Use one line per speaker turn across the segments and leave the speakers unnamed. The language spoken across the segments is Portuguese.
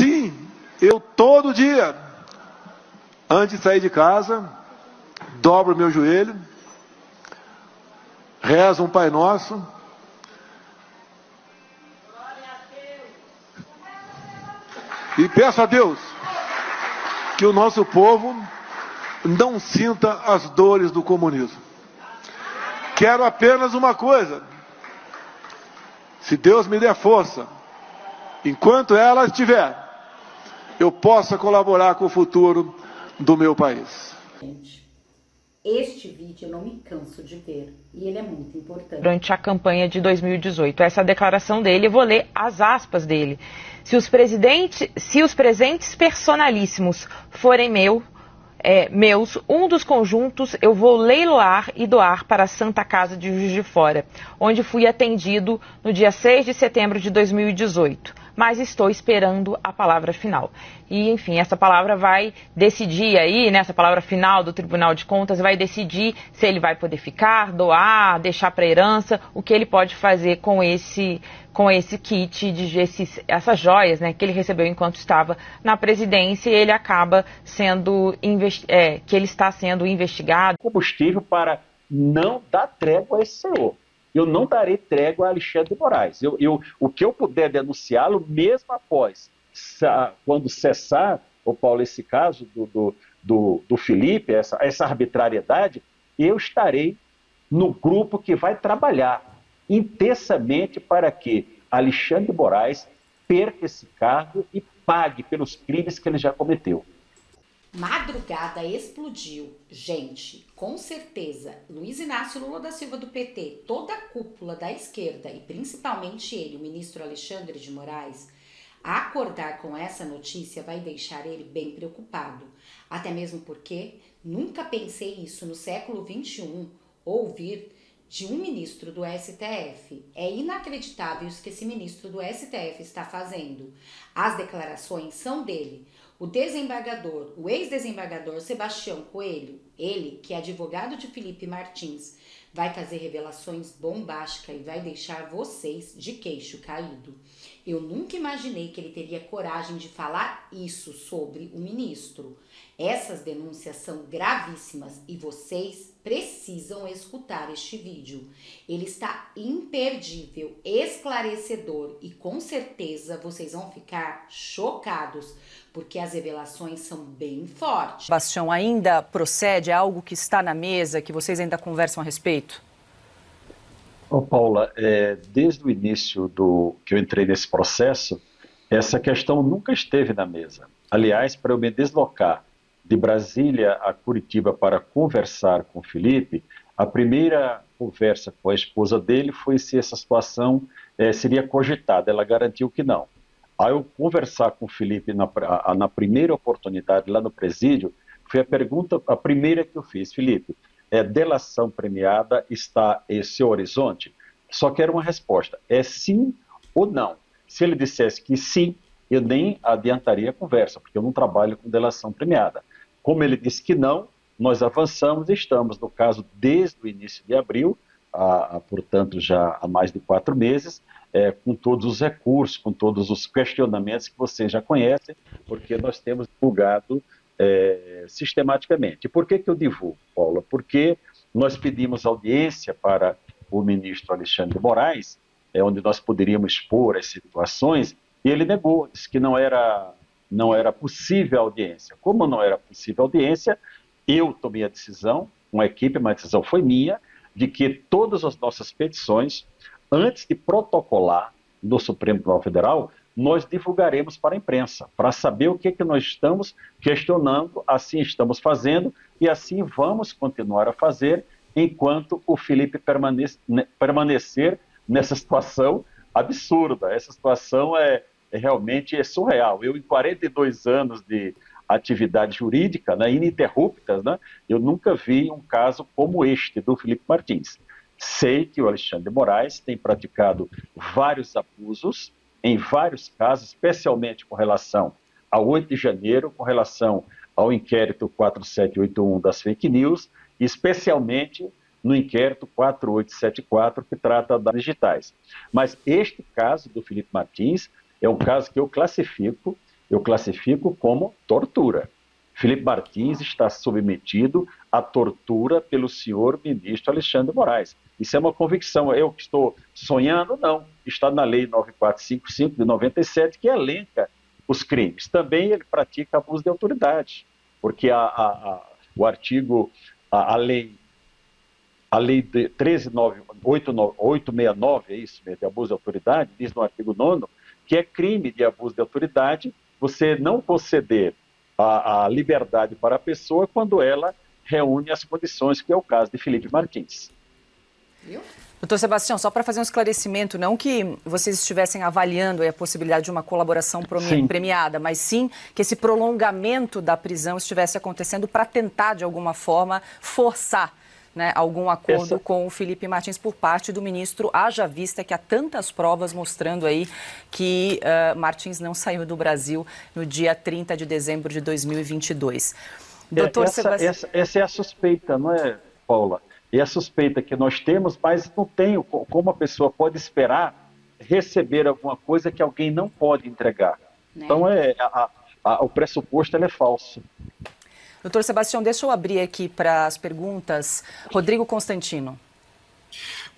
Sim, eu todo dia, antes de sair de casa, dobro meu joelho, rezo um Pai Nosso, e peço a Deus que o nosso povo não sinta as dores do comunismo. Quero apenas uma coisa: se Deus me der força, enquanto ela estiver, eu possa colaborar com o futuro do meu país.
Este vídeo eu não me canso de ver e ele é muito importante.
Durante a campanha de 2018, essa declaração dele, eu vou ler as aspas dele. Se os presentes personalíssimos forem meus, um dos conjuntos eu vou leiloar e doar para a Santa Casa de Juiz de Fora, onde fui atendido no dia 6 de setembro de 2018. Mas estou esperando a palavra final. E, enfim, essa palavra vai decidir aí, né, essa palavra final do Tribunal de Contas vai decidir se ele vai poder ficar, doar, deixar para herança, o que ele pode fazer com esse kit, essas joias, né, que ele recebeu enquanto estava na presidência, e ele acaba sendo, que ele está sendo investigado.
Combustível para não dar trégua a esse senhor. Eu não darei trégua a Alexandre de Moraes. O que eu puder denunciá-lo, mesmo após, quando cessar, ô Paulo, esse caso do Felipe, essa arbitrariedade, eu estarei no grupo que vai trabalhar intensamente para que Alexandre de Moraes perca esse cargo e pague pelos crimes que ele já cometeu.
Madrugada explodiu. Gente, com certeza, Luiz Inácio Lula da Silva do PT, toda a cúpula da esquerda e principalmente ele, o ministro Alexandre de Moraes, acordar com essa notícia vai deixar ele bem preocupado. Até mesmo porque nunca pensei isso no século XXI, ouvir de um ministro do STF. É inacreditável isso que esse ministro do STF está fazendo. As declarações são dele. O desembargador, o ex-desembargador Sebastião Coelho, ele que é advogado de Felipe Martins, vai fazer revelações bombásticas e vai deixar vocês de queixo caído. Eu nunca imaginei que ele teria coragem de falar isso sobre o ministro. Essas denúncias são gravíssimas e vocês precisam escutar este vídeo. Ele está imperdível, esclarecedor e com certeza vocês vão ficar chocados, porque as revelações são bem fortes.
Sebastião, ainda procede? É algo que está na mesa, que vocês ainda conversam a respeito?
Ô Paula, desde o início que eu entrei nesse processo, essa questão nunca esteve na mesa. Aliás, para eu me deslocar de Brasília a Curitiba para conversar com o Felipe, a primeira conversa com a esposa dele foi se essa situação seria cogitada. Ela garantiu que não. Ao eu conversar com o Felipe na primeira oportunidade lá no presídio, foi a primeira que eu fiz. Felipe, delação premiada está esse horizonte? Só quero uma resposta. É sim ou não? Se ele dissesse que sim, eu nem adiantaria a conversa, porque eu não trabalho com delação premiada. Como ele disse que não, nós avançamos e estamos, no caso, desde o início de abril, portanto, já há mais de 4 meses, com todos os recursos, com todos os questionamentos que vocês já conhecem, porque nós temos divulgado sistematicamente. E por que eu divulgo, Paula? Porque nós pedimos audiência para o ministro Alexandre de Moraes, onde nós poderíamos expor as situações, e ele negou, disse que não era possível a audiência. Como não era possível a audiência, eu tomei a decisão, uma equipe, mas a decisão foi minha, de que todas as nossas petições, antes de protocolar no Supremo Tribunal Federal, nós divulgaremos para a imprensa, para saber o que nós estamos questionando, assim estamos fazendo e assim vamos continuar a fazer enquanto o Felipe permanecer nessa situação absurda. Essa situação realmente surreal. Eu, em 42 anos de atividade jurídica, ininterruptas, eu nunca vi um caso como este do Felipe Martins. Sei que o Alexandre de Moraes tem praticado vários abusos, em vários casos, especialmente com relação ao 8 de janeiro, com relação ao inquérito 4781 das fake news, e especialmente no inquérito 4874, que trata das digitais. Mas este caso do Felipe Martins é um caso que eu classifico eu classifico como tortura. Felipe Martins está submetido à tortura pelo senhor ministro Alexandre de Moraes. Isso é uma convicção. Eu que estou sonhando? Não. Está na Lei 9455 de 97, que elenca os crimes. Também ele pratica abuso de autoridade, porque o artigo, a lei de 13.869, é isso mesmo, de abuso de autoridade, diz no artigo 9º, que é crime de abuso de autoridade você não conceder a liberdade para a pessoa quando ela reúne as condições, que é o caso de Felipe Martins.
Doutor Sebastião, só para fazer um esclarecimento, não que vocês estivessem avaliando a possibilidade de uma colaboração premiada, mas sim que esse prolongamento da prisão estivesse acontecendo para tentar, de alguma forma, forçar, né, algum acordo com o Felipe Martins por parte do ministro, haja vista que há tantas provas mostrando aí que Martins não saiu do Brasil no dia 30 de dezembro de 2022. Doutor Sebastião...
Essa é a suspeita, não é, Paula? É a suspeita que nós temos, mas não tem como a pessoa pode esperar receber alguma coisa que alguém não pode entregar. Né? Então, o pressuposto é falso.
Doutor Sebastião, deixa eu abrir aqui para as perguntas. Rodrigo Constantino.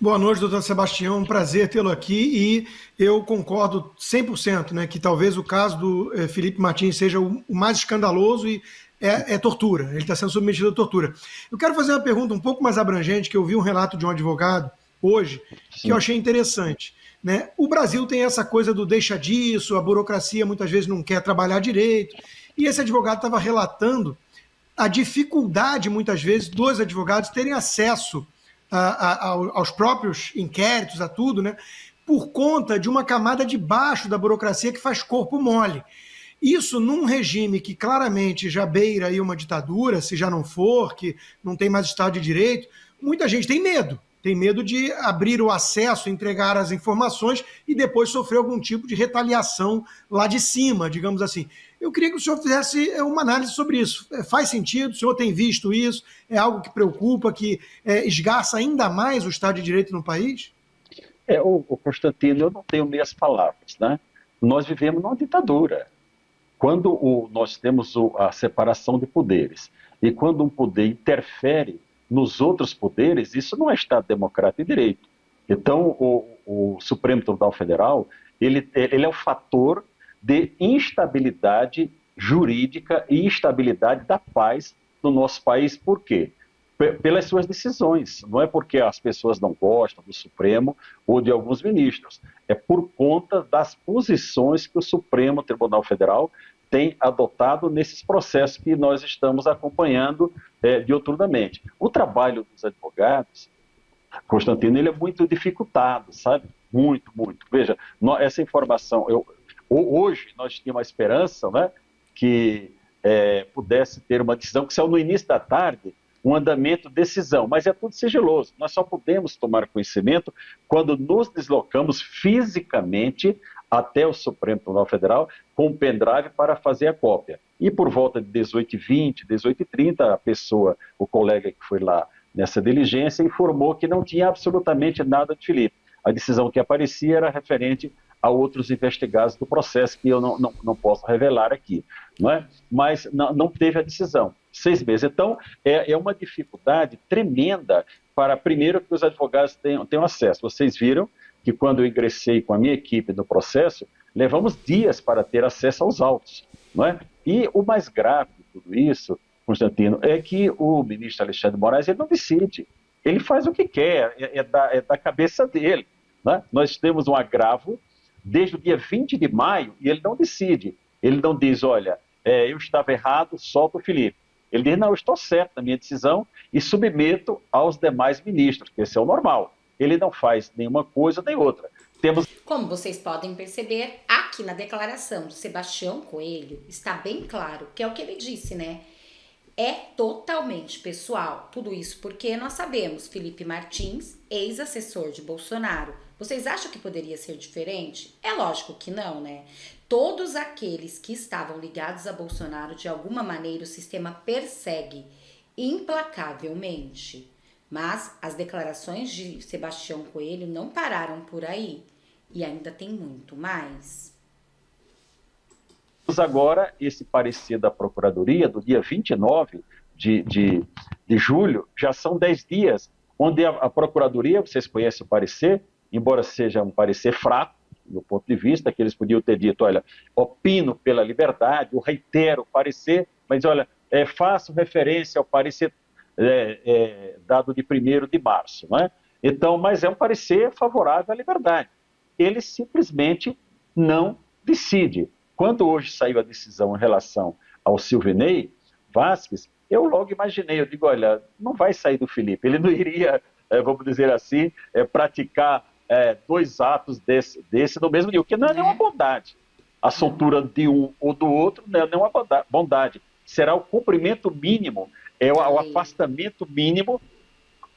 Boa noite, doutor Sebastião. Um prazer tê-lo aqui e eu concordo 100%, né, que talvez o caso do Felipe Martins seja o mais escandaloso e é tortura. Ele está sendo submetido à tortura. Eu quero fazer uma pergunta um pouco mais abrangente, que eu vi um relato de um advogado hoje, que eu achei interessante. Né? O Brasil tem essa coisa do deixa disso, a burocracia muitas vezes não quer trabalhar direito, e esse advogado estava relatando a dificuldade, muitas vezes, dos advogados terem acesso aos próprios inquéritos, a tudo, né, por conta de uma camada de baixo da burocracia que faz corpo mole. Isso num regime que claramente já beira aí uma ditadura, se já não for, que não tem mais Estado de Direito, muita gente tem medo de abrir o acesso, entregar as informações e depois sofrer algum tipo de retaliação lá de cima, digamos assim. Eu queria que o senhor fizesse uma análise sobre isso. Faz sentido? O senhor tem visto isso? É algo que preocupa, que esgarça ainda mais o Estado de Direito no país?
O Constantino, eu não tenho meias palavras, né? Nós vivemos numa ditadura. Quando nós temos a separação de poderes e quando um poder interfere nos outros poderes, isso não é Estado democrático e direito. Então, o Supremo Tribunal Federal, ele é o fator de instabilidade jurídica e instabilidade da paz no nosso país. Por quê? Pelas suas decisões. Não é porque as pessoas não gostam do Supremo ou de alguns ministros. É por conta das posições que o Supremo Tribunal Federal tem adotado nesses processos que nós estamos acompanhando diuturnamente. O trabalho dos advogados, Constantino, ele é muito dificultado, sabe? Muito, muito. Veja, essa informação, hoje nós tínhamos uma esperança, né, que pudesse ter uma decisão, que saiu no início da tarde, um andamento de decisão, mas é tudo sigiloso. Nós só podemos tomar conhecimento quando nos deslocamos fisicamente até o Supremo Tribunal Federal com o pendrive para fazer a cópia. E por volta de 18h20, 18h30, a pessoa, o colega que foi lá nessa diligência, informou que não tinha absolutamente nada de Felipe. A decisão que aparecia era referente a outros investigados do processo, que eu não posso revelar aqui. Não é? Mas não teve a decisão. 6 meses. Então, é uma dificuldade tremenda para, primeiro, que os advogados tenham acesso. Vocês viram que quando eu ingressei com a minha equipe no processo, levamos dias para ter acesso aos autos. Não é? E o mais grave de tudo isso, Constantino, é que o ministro Alexandre de Moraes ele não decide. Ele faz o que quer, é da cabeça dele. Né? Nós temos um agravo desde o dia 20 de maio e ele não decide. Ele não diz, olha, eu estava errado, solta o Felipe. Ele diz, não, eu estou certo na minha decisão e submeto aos demais ministros, que esse é o normal. Ele não faz nenhuma coisa nem outra.
Como vocês podem perceber, aqui na declaração do Sebastião Coelho, está bem claro que é o que ele disse, né? É totalmente pessoal, tudo isso porque nós sabemos, Felipe Martins, ex-assessor de Bolsonaro. Vocês acham que poderia ser diferente? É lógico que não, né? Todos aqueles que estavam ligados a Bolsonaro, de alguma maneira, o sistema persegue implacavelmente. Mas as declarações de Sebastião Coelho não pararam por aí. E ainda tem muito mais.
agora esse parecer da Procuradoria do dia 29 de julho, já são 10 dias, onde a Procuradoria, vocês conhecem o parecer, embora seja um parecer fraco, do ponto de vista que eles podiam ter dito, olha, opino pela liberdade, eu reitero o parecer, mas olha, faço referência ao parecer dado de 1º de março, não é? Então, mas é um parecer favorável à liberdade. Ele simplesmente não decide. Quando hoje saiu a decisão em relação ao Silvinei Vasquez, eu logo imaginei, eu digo, olha, não vai sair do Felipe, ele não iria, vamos dizer assim, praticar 2 atos desse no mesmo dia, o que não é nenhuma bondade. A soltura de um ou do outro não é nenhuma bondade. Será o cumprimento mínimo, o afastamento mínimo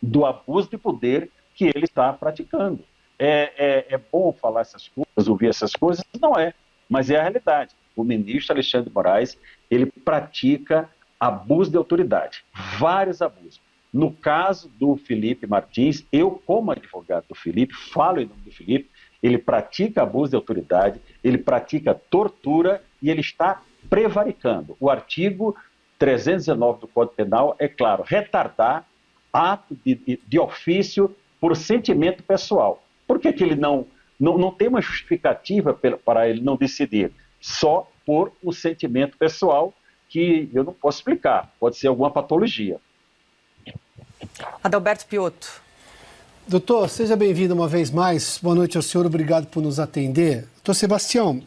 do abuso de poder que ele está praticando. É bom falar essas coisas, ouvir essas coisas? Não é, mas é a realidade. O ministro Alexandre de Moraes, ele pratica abuso de autoridade, vários abusos. No caso do Felipe Martins, eu, como advogado do Felipe, falo em nome do Felipe, ele pratica abuso de autoridade, ele pratica tortura e ele está prevaricando. O artigo 319 do Código Penal é claro, retardar ato de ofício por sentimento pessoal. Por que ele não tem uma justificativa para ele não decidir? Só por um sentimento pessoal que eu não posso explicar, pode ser alguma patologia.
Adalberto Piotto.
Doutor, seja bem-vindo uma vez mais. Boa noite ao senhor, obrigado por nos atender. Doutor Sebastião,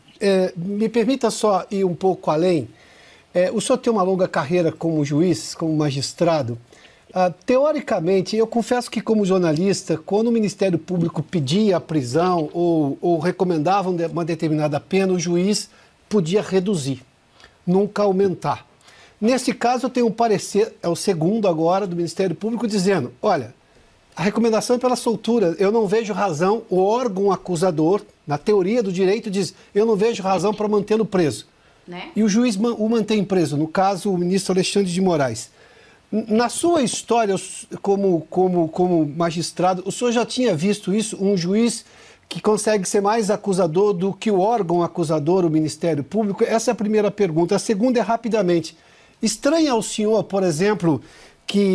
me permita só ir um pouco além. O senhor tem uma longa carreira como juiz, como magistrado. Teoricamente, eu confesso que como jornalista, quando o Ministério Público pedia a prisão ou recomendava uma determinada pena, o juiz podia reduzir, nunca aumentar. Nesse caso, eu tenho um parecer, é o segundo agora, do Ministério Público, dizendo, olha, a recomendação é pela soltura, eu não vejo razão, o órgão acusador, na teoria do direito, diz, eu não vejo razão para mantê-lo preso. Né? E o juiz o mantém preso, no caso, o ministro Alexandre de Moraes. Na sua história como magistrado, o senhor já tinha visto isso, um juiz que consegue ser mais acusador do que o órgão acusador, o Ministério Público? Essa é a primeira pergunta. A segunda é rapidamente. Estranha ao senhor, por exemplo,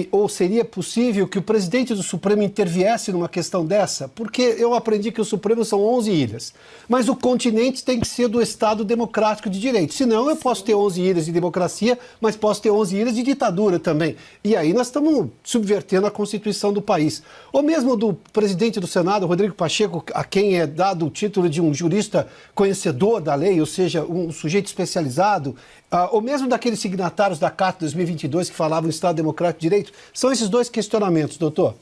ou seria possível que o presidente do Supremo interviesse numa questão dessa? Porque eu aprendi que o Supremo são 11 ilhas, mas o continente tem que ser do Estado democrático de direito. Senão eu posso ter 11 ilhas de democracia, mas posso ter 11 ilhas de ditadura também. E aí nós estamos subvertendo a Constituição do país. Ou mesmo do presidente do Senado, Rodrigo Pacheco, a quem é dado o título de um jurista conhecedor da lei, ou seja, um sujeito especializado, ou mesmo daqueles signatários da Carta 2022 que falavam no Estado Democrático de Direito. São esses dois questionamentos, doutor.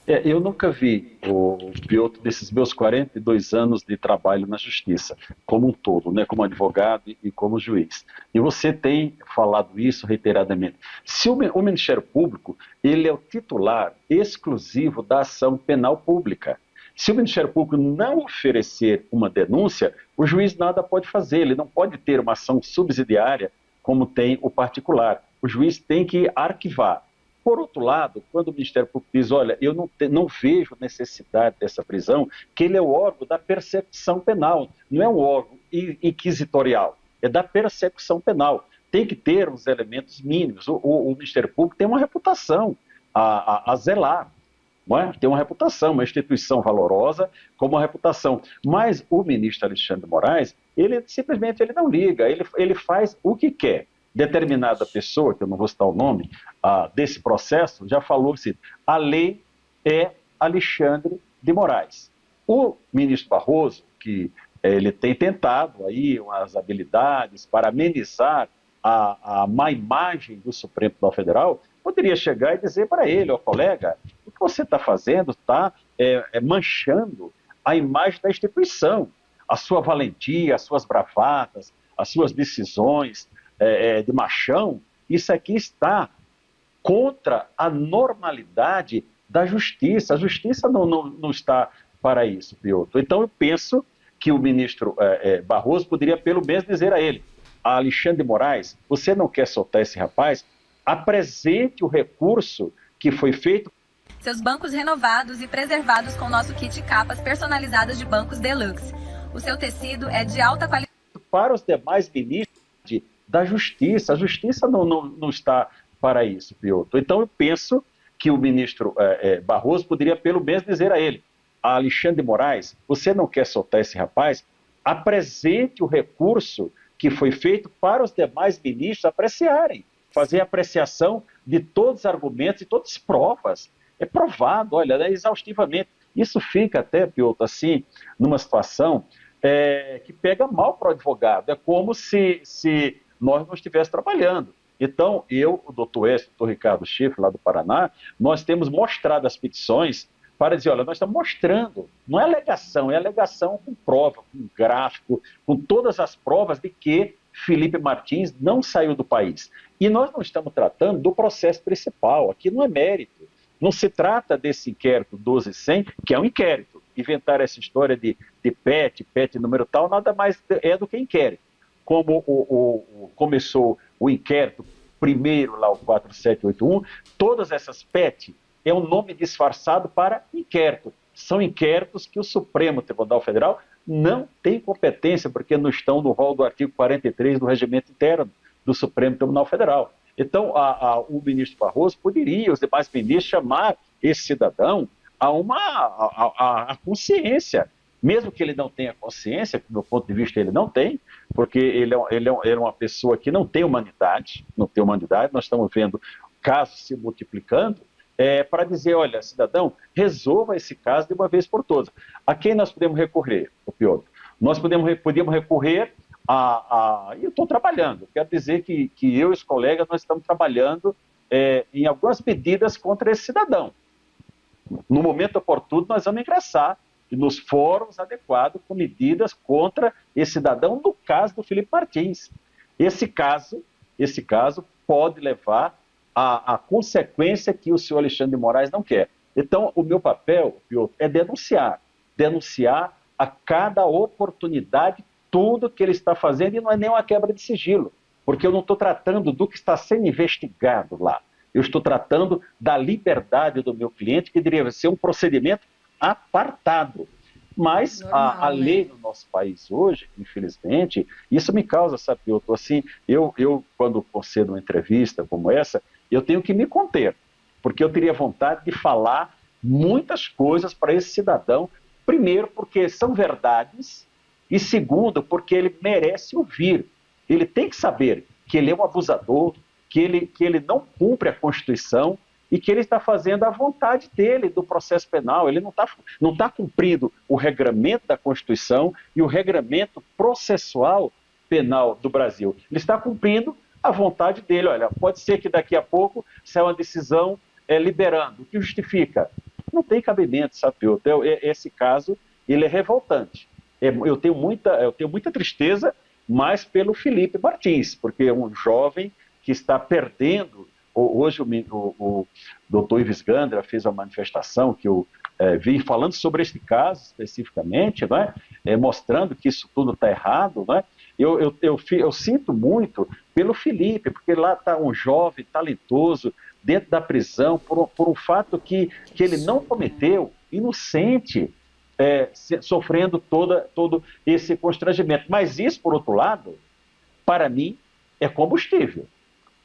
Eu nunca vi o Piotto desses meus 42 anos de trabalho na Justiça, como um todo, né, como advogado e como juiz. E você tem falado isso reiteradamente. Se o Ministério Público, ele é o titular exclusivo da ação penal pública. Se o Ministério Público não oferecer uma denúncia, o juiz nada pode fazer, ele não pode ter uma ação subsidiária como tem o particular. O juiz tem que arquivar. Por outro lado, quando o Ministério Público diz, olha, eu não vejo necessidade dessa prisão, que ele é o órgão da persecução penal, não é um órgão inquisitorial, é da persecução penal. Tem que ter os elementos mínimos. O Ministério Público tem uma reputação a zelar. Não é? Tem uma reputação, uma instituição valorosa como uma reputação. Mas o ministro Alexandre de Moraes, ele simplesmente não liga, ele faz o que quer. Determinada pessoa, que eu não vou citar o nome, desse processo, já falou assim, a lei é Alexandre de Moraes. O ministro Barroso, que ele tem tentado aí umas habilidades para amenizar a má imagem do Supremo Tribunal Federal, poderia chegar e dizer para ele, colega, o que você está fazendo está manchando a imagem da instituição, a sua valentia, as suas bravatas, as suas decisões de machão, isso aqui está contra a normalidade da justiça. A justiça não está para isso, Piotto. Então eu penso que o ministro Barroso poderia pelo menos dizer a ele, a Alexandre de Moraes, você não quer soltar esse rapaz? Apresente o recurso que foi feito.
Seus bancos renovados e preservados com o nosso kit capas personalizadas de bancos Deluxe. O seu tecido é de alta qualidade.
para os demais ministros da Justiça. A Justiça não está para isso, Piotr. Então, eu penso que o ministro Barroso poderia pelo menos dizer a ele: a Alexandre de Moraes, você não quer soltar esse rapaz? Apresente o recurso que foi feito para os demais ministros apreciarem, fazer apreciação de todos os argumentos e todas as provas. É provado, olha, exaustivamente. Isso fica até, Piotr, assim, numa situação que pega mal para o advogado. É como se nós não estivéssemos trabalhando. Então, o doutor Écio, o doutor Ricardo Schiff, lá do Paraná, nós temos mostrado as petições para dizer, olha, nós estamos mostrando, não é alegação com prova, com gráfico, com todas as provas de que Felipe Martins não saiu do país. E nós não estamos tratando do processo principal, aqui não é mérito. Não se trata desse inquérito 12100, que é um inquérito. Inventar essa história de PET número tal, nada mais é do que inquérito. Como começou o inquérito primeiro, lá o 4781, todas essas PET é um nome disfarçado para inquérito. São inquéritos que o Supremo Tribunal Federal não tem competência, porque não estão no rol do artigo 43 do Regimento Interno do Supremo Tribunal Federal. Então, o ministro Barroso poderia, os demais ministros, chamar esse cidadão a consciência, mesmo que ele não tenha consciência, que do meu ponto de vista ele não tem, porque ele é uma pessoa que não tem humanidade, nós estamos vendo casos se multiplicando, para dizer, olha, cidadão, resolva esse caso de uma vez por todas. A quem nós podemos recorrer, o Piotr? Nós podíamos recorrer e eu estou trabalhando, quero dizer que eu e os colegas, nós estamos trabalhando em algumas medidas contra esse cidadão. No momento oportuno, nós vamos ingressar nos fóruns adequados com medidas contra esse cidadão, no caso do Felipe Martins. Esse caso pode levar a consequência que o senhor Alexandre de Moraes não quer. Então, o meu papel, Piotr, é denunciar a cada oportunidade tudo que ele está fazendo, e não é nem uma quebra de sigilo, porque eu não estou tratando do que está sendo investigado lá. Eu estou tratando da liberdade do meu cliente, que deveria ser um procedimento apartado. Mas normal, a lei no nosso país hoje, infelizmente, isso me causa, sabe, Piotr, assim, eu quando concedo uma entrevista como essa, eu tenho que me conter, porque eu teria vontade de falar muitas coisas para esse cidadão, primeiro porque são verdades, e segundo porque ele merece ouvir. Ele tem que saber que ele é um abusador, que ele não cumpre a Constituição e que ele está fazendo a vontade dele do processo penal. Ele não está cumprindo o regramento da Constituição e o regramento processual penal do Brasil. Ele está cumprindo a vontade dele. Olha, pode ser que daqui a pouco saia uma decisão liberando. O que justifica? Não tem cabimento, sabe? Esse caso, ele é revoltante. Eu tenho muita tristeza, mas pelo Felipe Martins, porque é um jovem que está perdendo. Hoje o doutor Ives Gandra fez uma manifestação que eu vi falando sobre este caso especificamente, né? Mostrando que isso tudo está errado. Né? Eu sinto muito pelo Felipe, porque lá está um jovem talentoso dentro da prisão por um fato que ele não cometeu, inocente, sofrendo todo esse constrangimento. Mas isso, por outro lado, para mim, é combustível.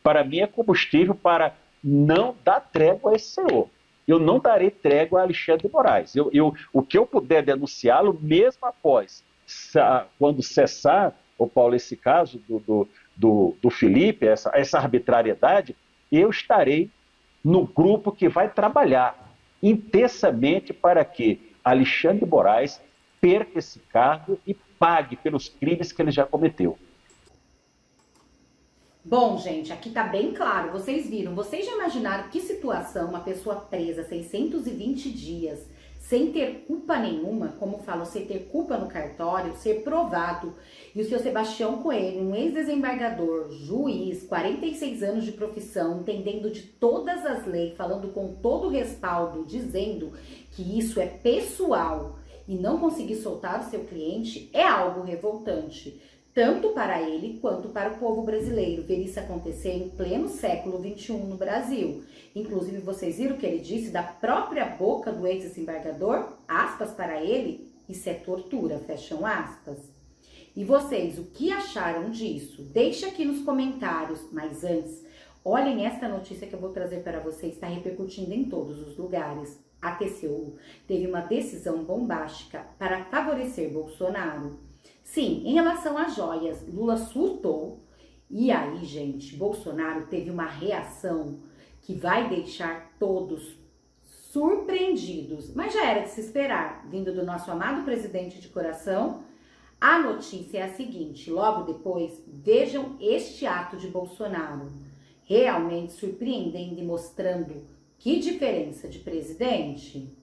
Para mim é combustível para não dar trégua a esse senhor. Eu não darei trégua a Alexandre de Moraes. O que eu puder denunciá-lo, mesmo após, quando cessar, Paulo, esse caso do Felipe, essa arbitrariedade, eu estarei no grupo que vai trabalhar intensamente para que Alexandre de Moraes perca esse cargo e pague pelos crimes que ele já cometeu.
Bom, gente, aqui tá bem claro, vocês viram, vocês já imaginaram que situação uma pessoa presa 620 dias, sem ter culpa nenhuma, como falam, sem ter culpa no cartório, ser provado, e o seu Sebastião Coelho, um ex-desembargador, juiz, 46 anos de profissão, entendendo de todas as leis, falando com todo o respaldo, dizendo que isso é pessoal e não conseguir soltar o seu cliente, é algo revoltante. Tanto para ele quanto para o povo brasileiro, ver isso acontecer em pleno século XXI no Brasil. Inclusive, vocês viram o que ele disse da própria boca do ex-desembargador? Aspas para ele, isso é tortura, fecham aspas. E vocês, o que acharam disso? Deixe aqui nos comentários, mas antes, olhem esta notícia que eu vou trazer para vocês, está repercutindo em todos os lugares. A TCU teve uma decisão bombástica para favorecer Bolsonaro. Sim, em relação às joias, Lula surtou e aí, gente, Bolsonaro teve uma reação que vai deixar todos surpreendidos. Mas já era de se esperar, vindo do nosso amado presidente de coração. A notícia é a seguinte, logo depois, vejam este ato de Bolsonaro, realmente surpreendendo e mostrando que diferença de presidente.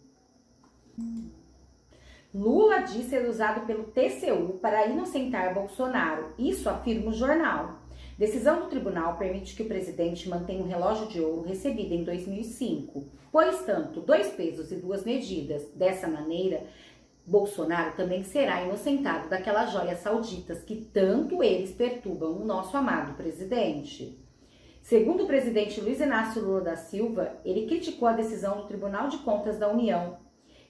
Lula diz ser usado pelo TCU para inocentar Bolsonaro, isso afirma o jornal. Decisão do tribunal permite que o presidente mantenha um relógio de ouro recebido em 2005, pois tanto 2 pesos e 2 medidas. Dessa maneira, Bolsonaro também será inocentado daquelas joias sauditas que tanto eles perturbam o nosso amado presidente. Segundo o presidente Luiz Inácio Lula da Silva, ele criticou a decisão do Tribunal de Contas da União,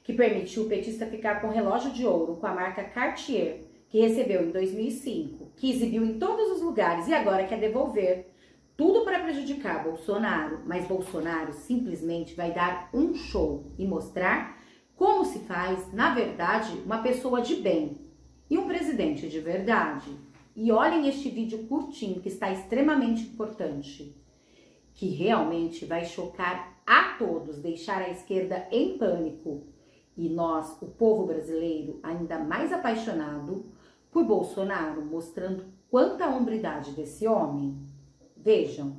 que permitiu o petista ficar com um relógio de ouro com a marca Cartier, que recebeu em 2005, que exibiu em todos os lugares e agora quer devolver. Tudo para prejudicar Bolsonaro, mas Bolsonaro simplesmente vai dar um show e mostrar como se faz, na verdade, uma pessoa de bem e um presidente de verdade. E olhem este vídeo curtinho que está extremamente importante, que realmente vai chocar a todos, deixar a esquerda em pânico. E nós, o povo brasileiro, ainda mais apaixonado por Bolsonaro, mostrando quanta hombridade desse homem. Vejam.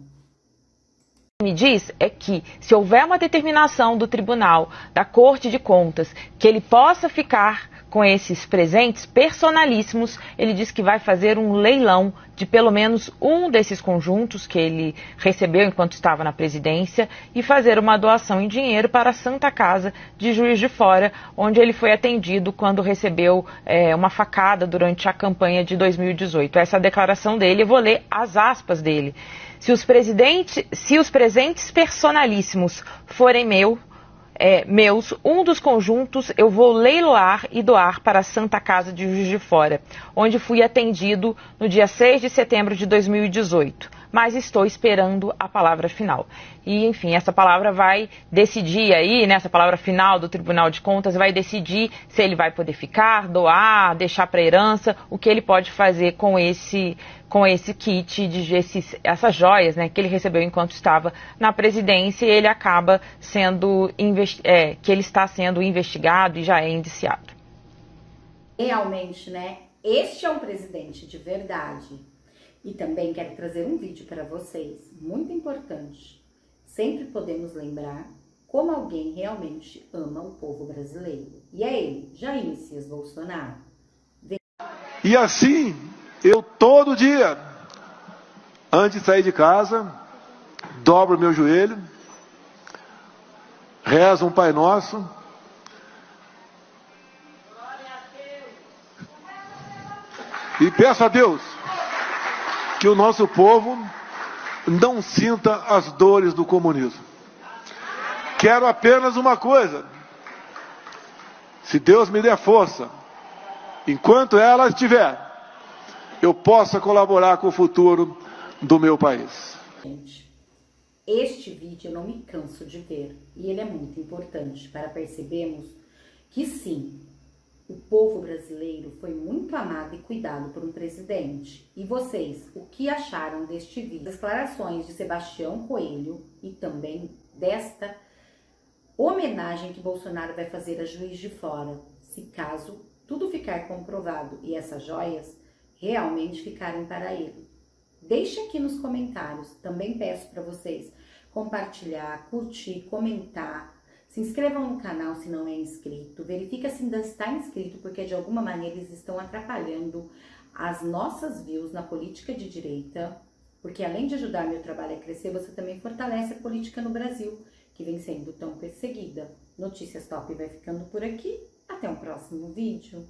Me diz é que se houver uma determinação do tribunal, da Corte de Contas, que ele possa ficar com esses presentes personalíssimos, ele diz que vai fazer um leilão de pelo menos um desses conjuntos que ele recebeu enquanto estava na presidência e fazer uma doação em dinheiro para a Santa Casa de Juiz de Fora, onde ele foi atendido quando recebeu uma facada durante a campanha de 2018. Essa declaração dele, eu vou ler as aspas dele. Se os presentes personalíssimos forem meus, um dos conjuntos eu vou leiloar e doar para a Santa Casa de Juiz de Fora, onde fui atendido no dia 6 de setembro de 2018. Mas estou esperando a palavra final. E, enfim, essa palavra vai decidir aí, né, essa palavra final do Tribunal de Contas vai decidir se ele vai poder ficar, doar, deixar para herança, o que ele pode fazer com esse kit, essas joias, né, que ele recebeu enquanto estava na presidência, e ele acaba que ele está sendo investigado e já é indiciado.
Realmente, né, este é um presidente de verdade. E também quero trazer um vídeo para vocês, muito importante. Sempre podemos lembrar como alguém realmente ama o povo brasileiro. E é ele, Jair Messias Bolsonaro.
E assim, eu todo dia, antes de sair de casa, dobro meu joelho, rezo um Pai Nosso, e peço a Deus que o nosso povo não sinta as dores do comunismo. Quero apenas uma coisa: se Deus me der força, enquanto ela estiver, eu possa colaborar com o futuro do meu país.
Este vídeo eu não me canso de ver, e ele é muito importante para percebermos que sim, o povo brasileiro foi muito amado e cuidado por um presidente. E vocês, o que acharam deste vídeo? As declarações de Sebastião Coelho e também desta homenagem que Bolsonaro vai fazer a Juiz de Fora, se caso tudo ficar comprovado e essas joias realmente ficarem para ele. Deixe aqui nos comentários. Também peço para vocês compartilhar, curtir, comentar. Se inscrevam no canal se não é inscrito, verifica se ainda está inscrito, porque de alguma maneira eles estão atrapalhando as nossas views na política de direita, porque além de ajudar meu trabalho a crescer, você também fortalece a política no Brasil, que vem sendo tão perseguida. Notícias Top vai ficando por aqui, até um próximo vídeo.